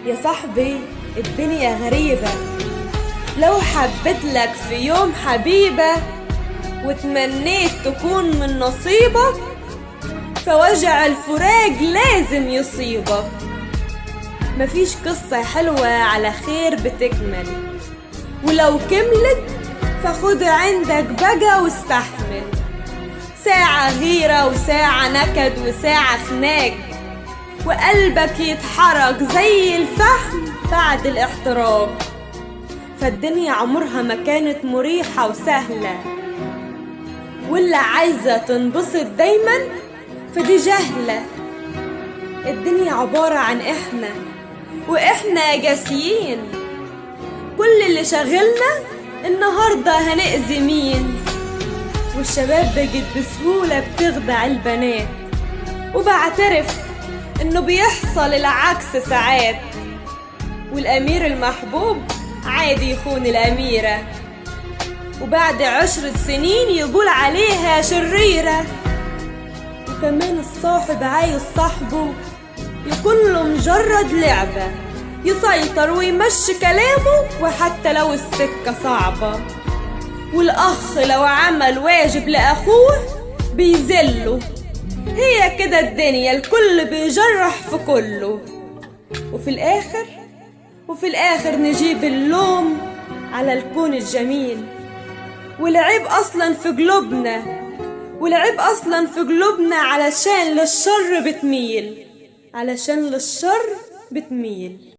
يا صاحبي الدنيا غريبة، لو حبيت لك في يوم حبيبة وتمنيت تكون من نصيبك، فوجع الفراق لازم يصيبك. مفيش قصة حلوة على خير بتكمل، ولو كملت فخد عندك بقى واستحمل. ساعة غيرة وساعة نكد وساعة خناق، وقلبك يتحرك زي الفحم بعد الاحتراق. فالدنيا عمرها ما كانت مريحة وسهلة، واللي عايزة تنبسط دايما فدي جهلة. الدنيا عبارة عن احنا، واحنا جاسيين. كل اللي شغلنا النهاردة هنأذي مين. والشباب بقت بسهولة بتخدع البنات، وبعترف انه بيحصل العكس ساعات. والامير المحبوب عادي يخون الاميرة، وبعد 10 سنين يقول عليها شريرة. وكمان الصاحب عايز صاحبه يكون له مجرد لعبة، يسيطر ويمشي كلامه وحتى لو السكة صعبة. والأخ لو عمل واجب لأخوه بيذله. هي كده الدنيا، الكل بيجرح في كله. وفي الآخر نجيب اللوم على الكون الجميل. والعيب أصلا في قلوبنا علشان للشر بتميل.